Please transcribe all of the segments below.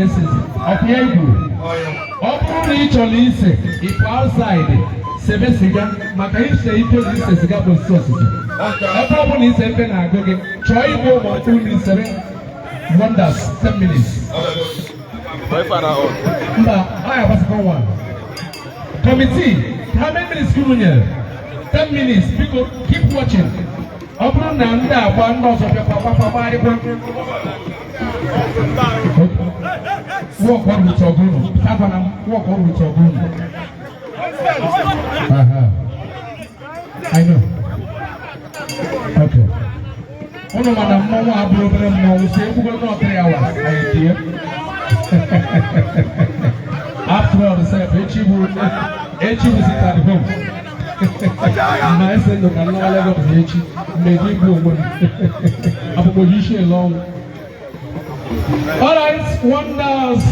places. Okay, you. Open each on this. If outside, 7 cigar, Macaisha, it was cigar with sauces. A problem is a pen. I go get try more or 2 minutes. Wonders, 10 minutes. I was one. Committee, how many minutes do you have? 10 minutes. People keep watching. Open Nanda, one loss of your papa. Walk on with your groom. Savannah, walk on with your groom. I know. Okay. One madam, Mama, brother, and say, we will not 3 hours. I hear. After all, the same, H was at home. I said, look, I'm not allowed to H. Maybe go a position long. All right, wonders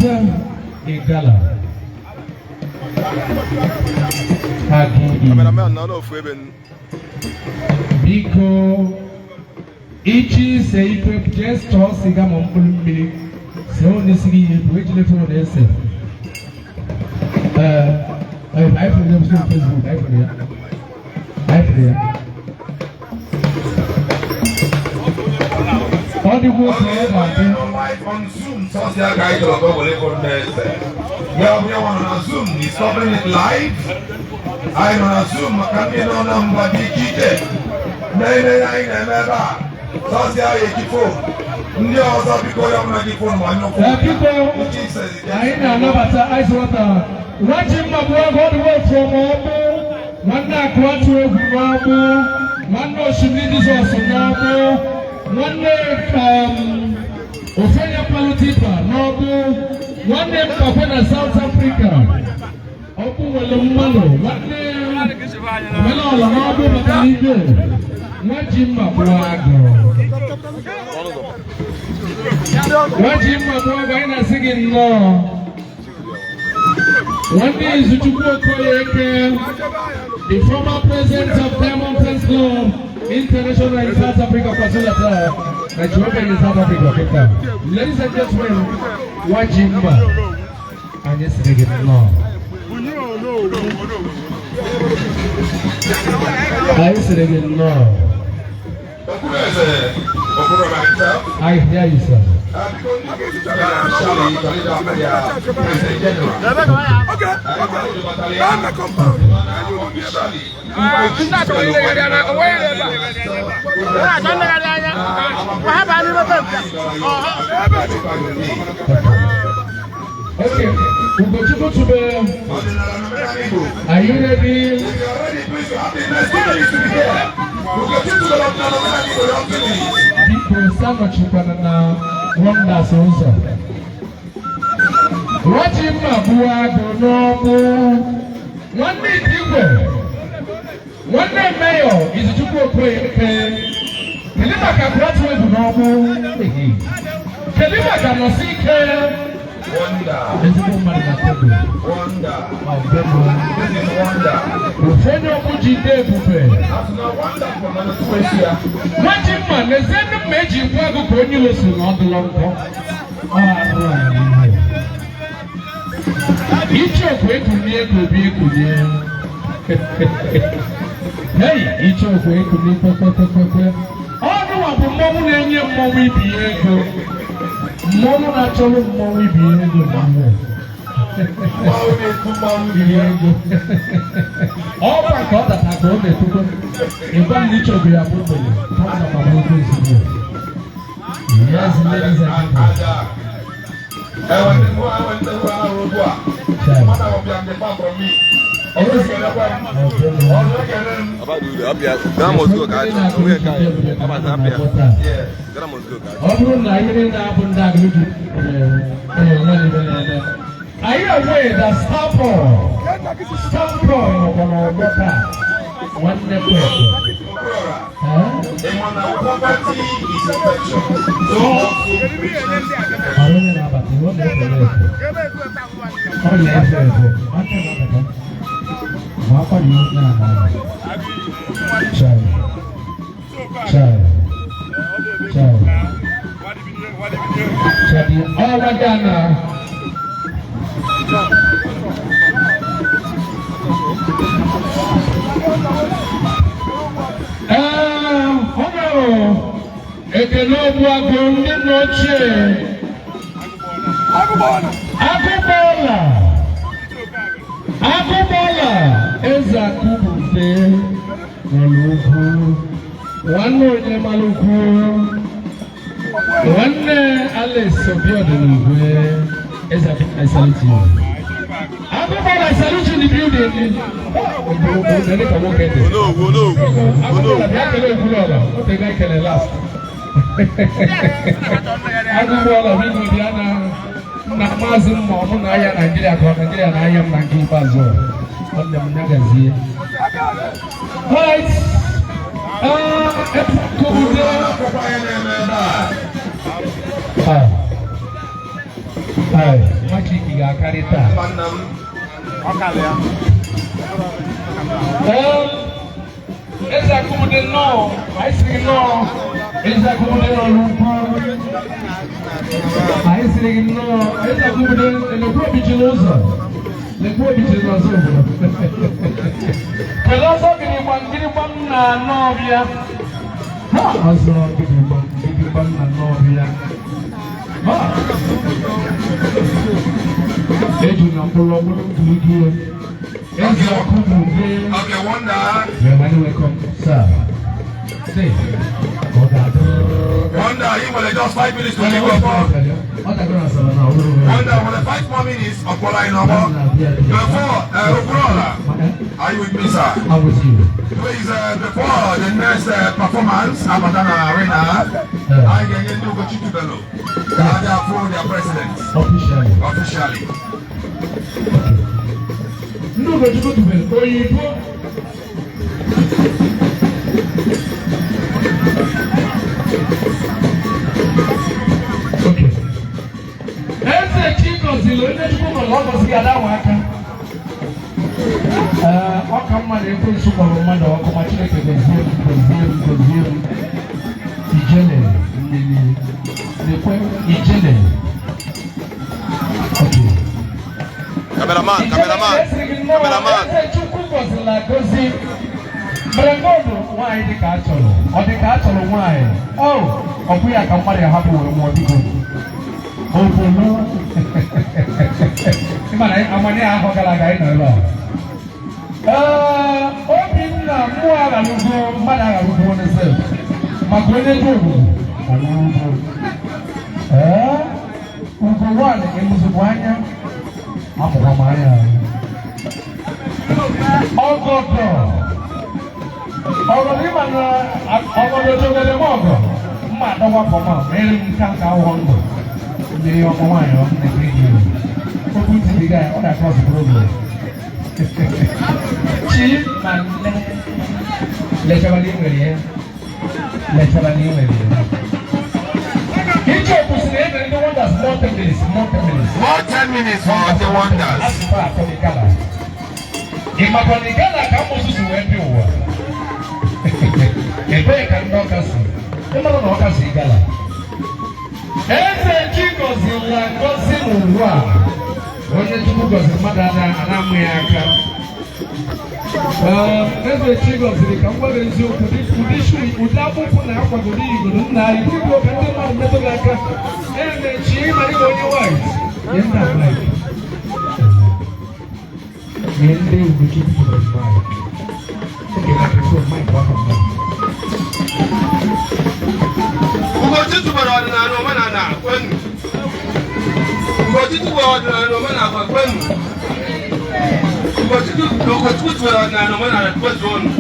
Igala. Biko Ichi say just toss a gum on me. So this is which little they say. I for them still Facebook. I for them. All the work on Zoom, social guide or go on there. We are on Zoom, he's covering it live. I'm on Zoom, I can't get on number DKT. Never. Social equipo. Ndio ọzọ biko ya mna kifo mwanyo kwa. Biko, aina anabata ice water. Wachi mabwa God work from omo. Mwana kwatu egumamu. Mwana oshimidi zo sonamu. Mwana ofenya palutipa nobu. Mwana mpakona South Africa. Obu wale mmalo. Mwana wala nobu makalibe. Wachi mabwa God. Wajima mwanga ina singing law. One day is Ichoku, the former president of Diamond Fence Club International in South Africa, Nigeria in South Africa. Ladies and gentlemen, Wajima and yes, singing law. I singing law. I hear you, sir. Okay, we'll go to the. Are you ready? People sana chukana na wanda sonza. Wachi mabua donomu. Wande diwe. Wande mayo Ichoku kweke. Kelima kakuratu we donomu. Kelima kanosike. Wonder. Wonder. Ufenyo kujide bupe. Wajima nezene meji mwago kwenye lesu ngondolongo. Ichoku ekunie kubi ekunie. Hey, Ichoku ekunie kwe. Onu wapu momu nenye momu ibi ego. Momu na cholo momu ibi ego momu. All my God that I go there to in one niche of your property. Yes, ladies and are you aware that Stampo on our water? One network. Property is affection. I don't know about you. What is it? Ekele obu agụ ndị nna ochie Agụbọla eze akụbute n'olugwu nwanne onye malukwu nwanne Alex Obiodunugwe eze Isaliti Agụbọla Isaliti in the building Agụbọla bịa kele Okwuluọra ote ga ekele last Agụbọla biko bịa na maazị mma ọ na ahịa Naịjirịa ka Naịjirịa na ahịa m na nke ikpeazụ ọ dị m nyagazie Makiki ga-akarị taa eze akụmụdị nnọọ anyị siri nnọọ eze akụmụdị nọ n'ugwu anyị siri gị nnọọ eze akụmụdị lekwa obichi n'ụzọ lekwa obichi n'ọzọ obodo kedu ọzọ gịrịgba m na n'ọbịa ọzọ gịrịgba m na n'ọbịa eju na mkpụrụ ọbụrụ ndụ igi eze akụmụdị you're very welcome sir say Wonder, you will just 5 minutes to give up. Wonder, for the 5 more minutes of Bola number. Before, are you with me, sir? I'm with you. Please, before the next performance, Amadana Arena, I can get you go to Bello. They are for their president. Officially. No, go to Bello. Okay. Eze Chigozilo onye Chukwu nọ n'ọgọzi ya dawa aka. Ọka mmadụ ekwensu kpọrọ mmadụ ọkụ ma Chineke gozie m. Ijele nekwe ijele. Okay. Cameraman. Eze Chukwu gọzila gozi. Mberengodo nwaanyị dị ka a chọrọ. Ọ dị ka a chọrọ nwaanyị. Ọ bụ ya ka mmadụ ya hapụ were mụọ biko. Obodo. Ịmana amani ahụ gara aga ịnọ ebe a. Obinna mmụọ aghalụgo mmadụ aghalụgo n'eze. Maka onye dị obodo. Ugo nwaanyị emuzikwa anya. Amụkwa m anya. Ọgọdọ. Ọgọdọ ịma na ọgọdọ jogede m ọgọ. Mma adọwa pọma mere m nka ahụhụ ndụ. Mmiri ọmụ nwaanyị ọ na-ekiri gị iwu. Okwu ntị ga ọ na-akọs problem. Chi ma nne. Lechabali nwere ya. Ichoku si na ebe ndị wonders more 10 minutes. More 10 minutes for the wonders. Asụpụ atọ n'Igala. Ịmakwa n'Igala ka Moses wee dị ụwa. Ebee ka ndị ọka si? Ịmara na ọka si Igala. Eze Chigozila ngozi n'ụwa. Onye Chukwu gọziri mmadụ ana-amụ ya aka. Eze Chigozili ka m gwara eziokwu ụdị akwụkwọ na akwagoro igodo nna anyị dịka oge ndị mmadụ metụ gị aka emechi ịmara ịga onye white nye nna black nye ndị Ugochukwu tụrụ mmadụ oge na kefon mike waka mmadụ Ugochukwu bara ọdịnala omenala kwenu. Ugochukwu bara ọdịnala omenala kwenu. Ugochukwu bara ọdịnala omenala kwezuonu.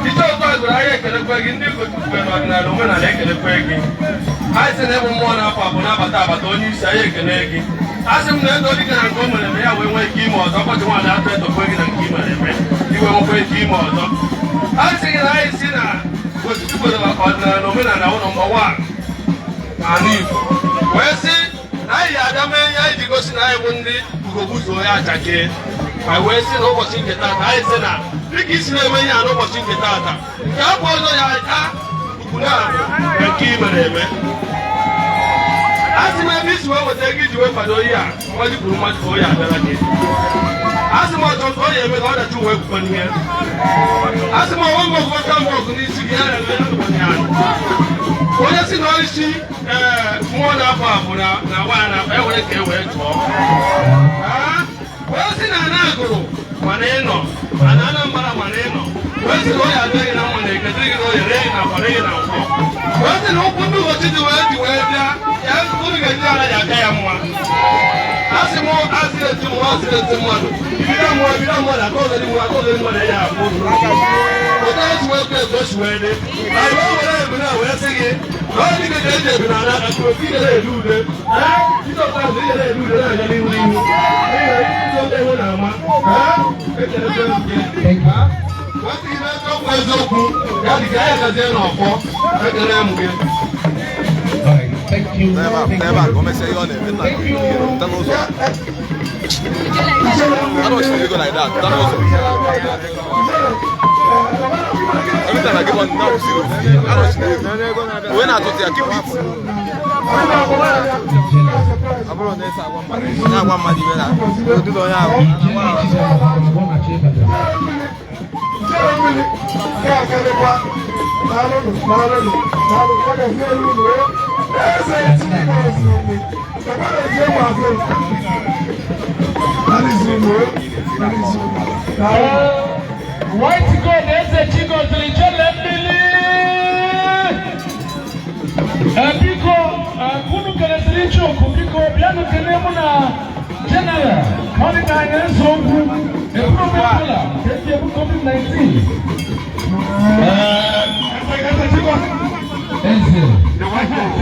Ichoku agụrụ ahịa ekelekwe gị ndị Ugochukwu bara ọdịnala omenala ekelekwe gị. Anyị sị na ịbụ mmụọ na-apụ apụ na-abata onye isi anyị ekele gị. Asị m na ego dịka na nke o mere eme ya wee nwee ike ime ọzọ ọkọchị nwaanyị atụ etokwe gị na nke i mere eme iwe nwekwa ike ime ọzọ. Anyị sị gị na anyị si na Ugochukwu bara ọdịnala omenala ụlọ mgbe nwa n'ala Igbo wee sị na anyị ga-abịa mee ihe anyị ji gosi na anyị bụ ndị Ugogbuzuo ya achake. Anyị wee sị na ụbọchị nke taata anyị sị na dịka isi na-eme ihe a n'ụbọchị nke taata nke afọ ọzọ ya aka ukwu na nke i mere eme. Asị m ebe isi wee weta ego iji wee kwado ihe a mmadụ kwuru mmadụ ka onye abịara gị. Asị m ọzọ ka onye eme ka ọdachi wee kwukọ n'ihe. Asị m ọnwa mgbe ọgụgọta m ọgụ n'isi gị ya na-eme n'ụbọchị ahụ. Onye si na isi mmụọ na-afọ abụ na nwaanyị na ewere ka e wee tụọ. Onye si na ana agụrụ mana ị nọ ana Anambra mana ị nọ. Onye si na onye abịaghị na mma na eketiri gị na onye ree gị na akwara gị na nkwọ. Onye si na ụkwụ ndị ụbọchị dị wee bịa ya unu ga-eji ara ya aka ya mma. Asị m asịrị eti mmadụ ibido mmadụ akọzọrị mmadụ ya abụ ụta esi wee kwe etu o si wee dị na iwe were ebina wee sị gị na ọ dịka eji ebi na ala aka ofe ihe na-elu ude ịchọpụta ihe na-elu ude na-aga n'ihu n'ihu ndị ewu na-ama ekelekwe gị nwata ihe na-echọkwa eziokwu ya dị ka ya gazie n'ọfọ ekele m gị. Thank you. Never, come say your name. That also. I don't see you go like that. That also. Every time I give one now, see. I don't see you. When I talk to you, keep it. I'm going to say one man. Now one man, you know. Do the White God, there's a chico to the children. Pico, Kunu Canadian, Pico, Piano Canemona, General, Calling Iron Zone, the problem, COVID-19. The white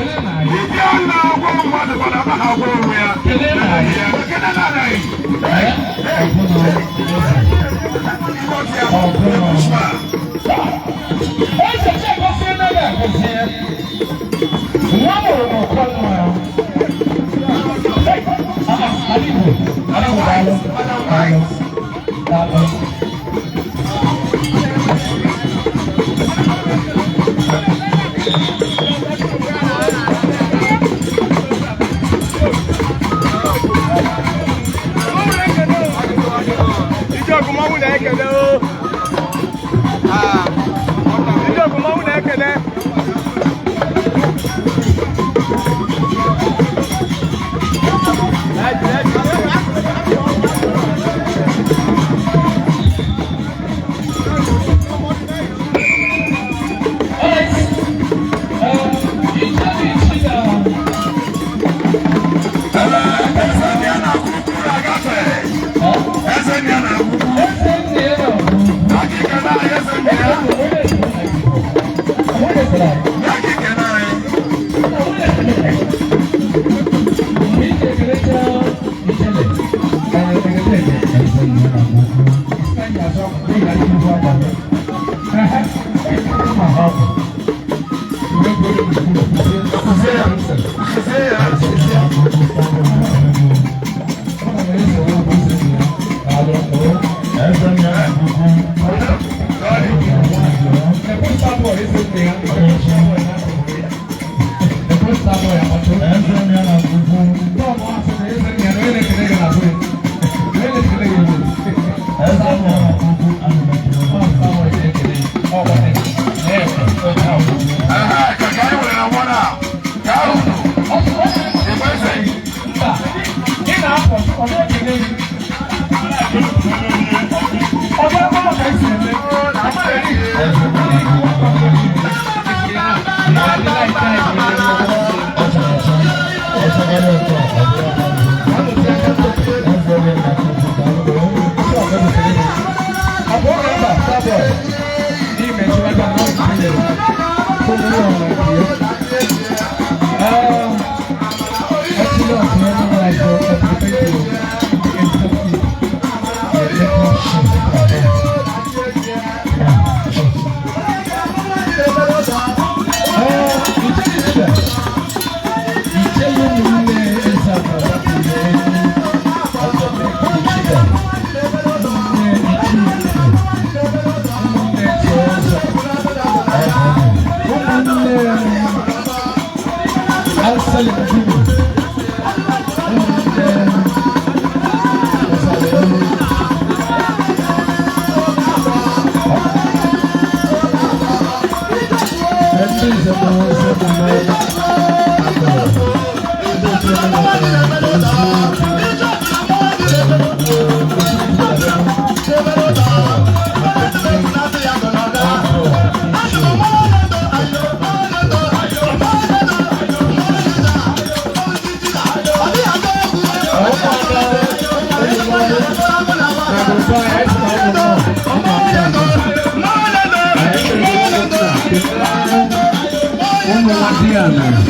piano.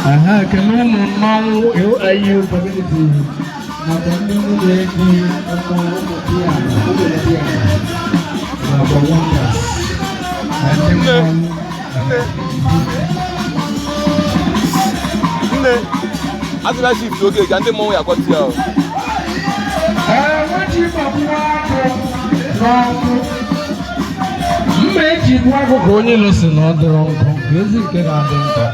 Aha, kenu mmanwu ayu community. Na bani mu lady omo piano, piano. Na wonders. Nne, atụla shift oge ka ndị mmọnwụ ya kwatịa o. Nwachi mabụwa n'ọkụ. Mma eji bụ akụkụ onye lụsị na ọ dịrọ nkụ, ka ezi nke na-adị nkọ.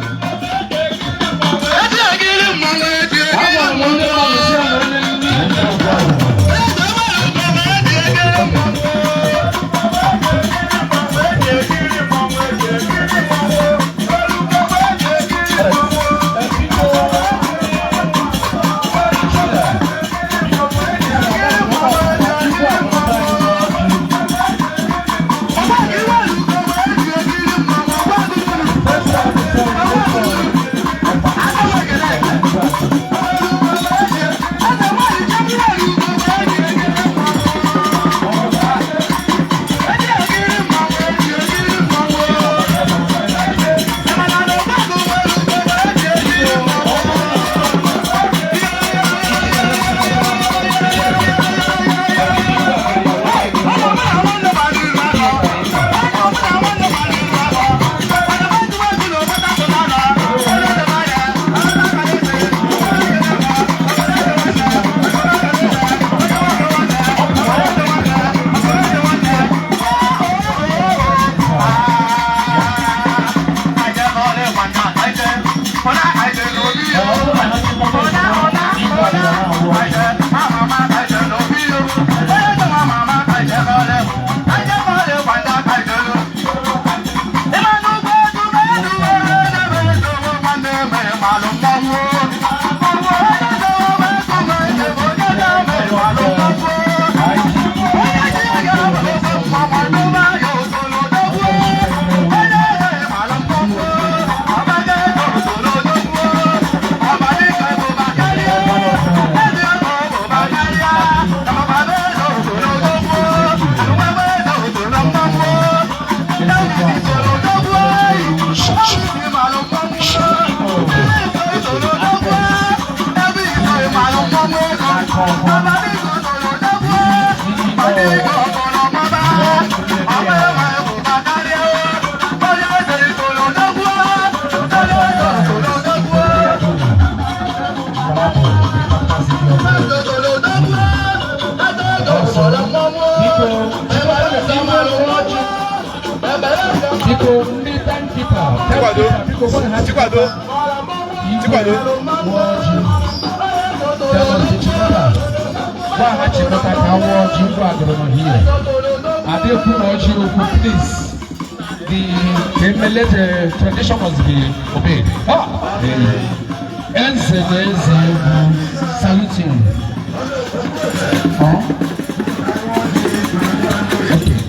Agwara m ndị mmadụ si na onye ndị please. The tradition must be obeyed. Saluting.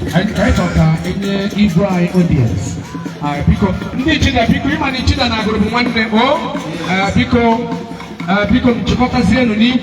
Okay. Right on in Israel audience. Because people imani chida na aguru mwanne because chikota zenu ni